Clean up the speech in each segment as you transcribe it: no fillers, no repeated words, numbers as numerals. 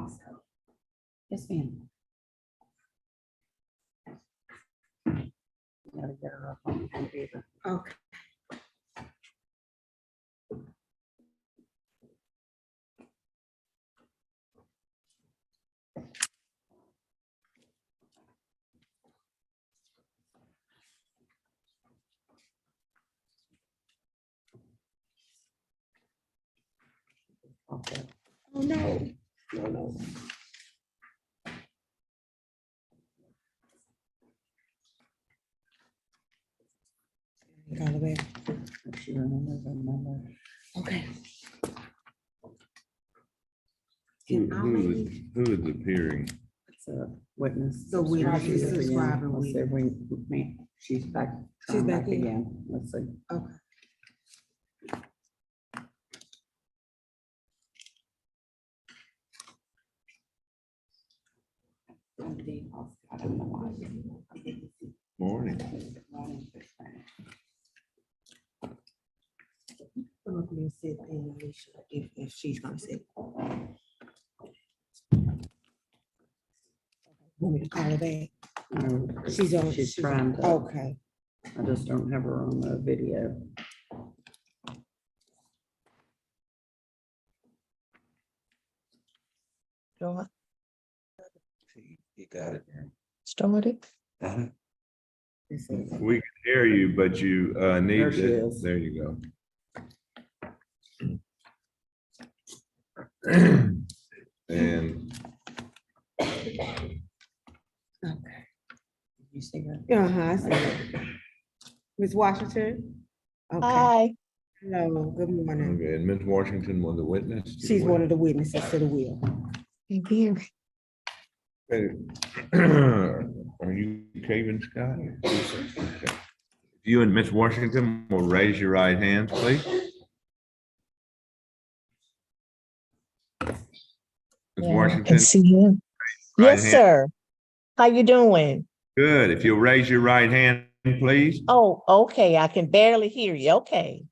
also. Yes, ma'am. Gotta get her up on the computer. Okay. Okay. Oh, no. No. Got it back. If she remembers her number. Okay. Who is appearing? It's a witness. The witness is Subscribing subscribing Let's see if she's back. She's trying back in. again. Let's see. Okay. I don't know why. Morning. Look, we'll sit in Alicia if she's gonna sit. Want me to call her back? No, She's on. She's trying to, Okay. I just don't have her on the video. You got it. Started. This is- We can hear you, but you need There she to, is. there you go. And Okay. You see her? I see it. Ms. Washington? Okay. Hi. Hello, good morning. okay, and Ms. Washington was a witness. to the She's one will? of the witnesses to the will. I'm here. Okay. Are you Caven Scott? Okay. You and Ms. Washington will raise your right hands, please. Ms. Yeah, I Washington, can see him. right Yes, hand. sir. How you doing? Good. If you'll raise your right hand, please. Oh, okay. I can barely hear you. Okay.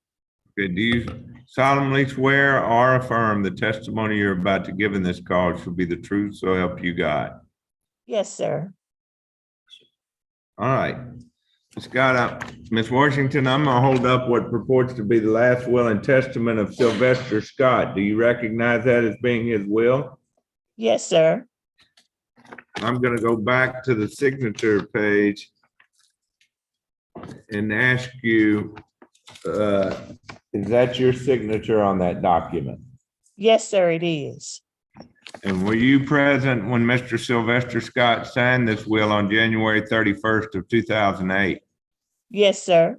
Okay, do you solemnly swear or affirm the testimony you're about to give in this call shall be the truth, so help you God? Yes, sir. All right. Ms. Washington, I'm gonna hold up what purports to be the last will and testament of Sylvester Scott. Do you recognize that as being his will? Yes, sir. I'm gonna go back to the signature page and ask you, is that your signature on that document? Yes, sir, it is. And were you present when Mr. Sylvester Scott signed this will on January 31st of 2008? Yes, sir.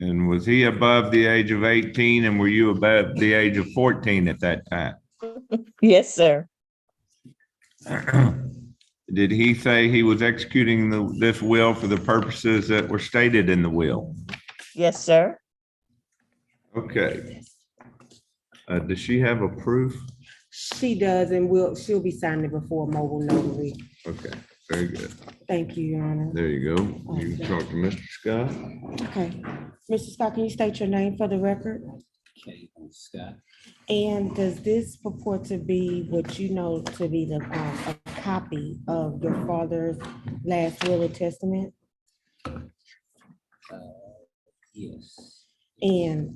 And was he above the age of 18 and were you above the age of 14 at that time? Yes, sir. Did he say he was executing this will for the purposes that were stated in the will? Yes, sir. Okay. Does she have a proof? She does, and she'll be signing it before mobile notary. Okay, very good. Thank you, Your Honor. There you go. You can talk to Mr. Scott. Okay. Mr. Scott, can you state your name for the record? Okay, Scott. And does this purport to be what you know to be a copy of your father's last will and testament? Yes. And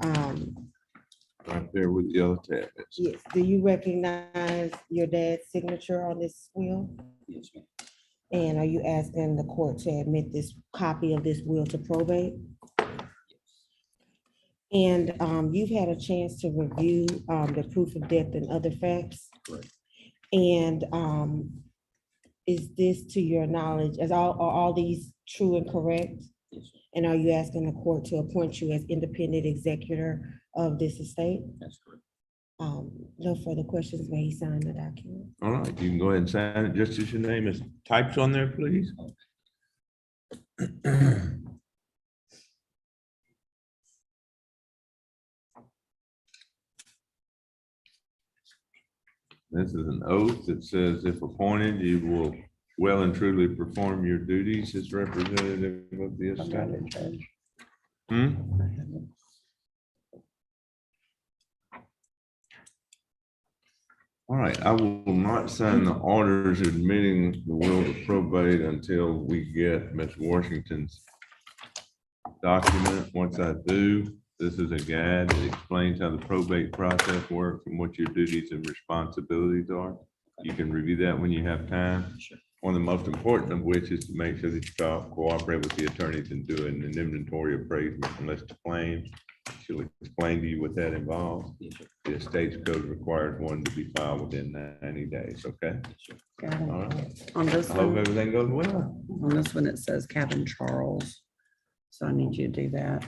Right there with the other tab. yes, do you recognize your dad's signature on this will? Yes, ma'am. And are you asking the court to admit this copy of this will to probate? And you've had a chance to review the proof of death and other facts? Correct. And is this to your knowledge, are all these true and correct? Yes, sir. And are you asking the court to appoint you as independent executor of this estate? That's correct. No further questions, may he sign the document? All right, you can go ahead and sign it just as your name is typed on there, please. This is an oath that says if appointed, you will well and truly perform your duties as representative of the estate. Hmm? All right, I will not sign the orders admitting the will to probate until we get Ms. Washington's document. Once I do, this is a guide that explains how the probate process works and what your duties and responsibilities are. You can review that when you have time. Sure. One of the most important of which is to make sure that you cooperate with the attorneys in doing an inventory appraisal and list of claims. She'll explain to you what that involves. Yes, sir. The estate's code requires one to be filed within 90 days, okay? Yes, sir. Got it. All right. On this I hope one, everything goes well. on this one, it says Kevin Charles. So I need you to do that.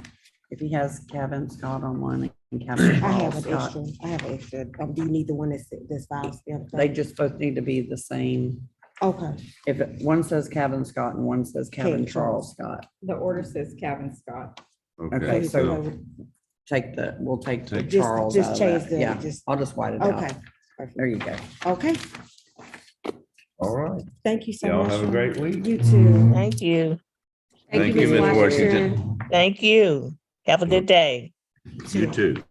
If he has Kevin Scott on one and Kevin I have Charles an Scott, extra, I have an extra. Do you need the one that's filed stamped? they just both need to be the same. Okay, If one says Kevin Scott and one says Kevin Kevin Charles Scott. The order says Kevin Scott. Okay, Okay, so so we'll take the Take- Charles out just of change that. the- Yeah, just- I'll just white it okay, out. There you go. okay. all right. Thank you so Y'all much. have a Sean. great week. You too. Thank you. Thank you, Ms. Washington. Thank you. Have a good day. You too.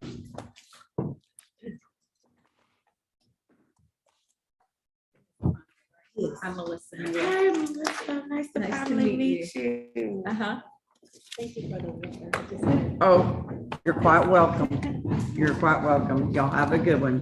I'm Melissa. Hi, Melissa. Nice to Nice to finally meet meet you. Uh-huh. Thank you for the letter. Oh, you're quite welcome. You're quite welcome. Y'all have a good one.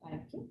Thank you.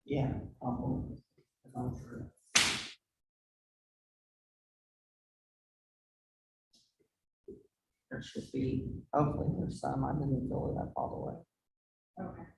Yeah. There should be, hopefully there's some, I didn't fill it up all the way. Okay.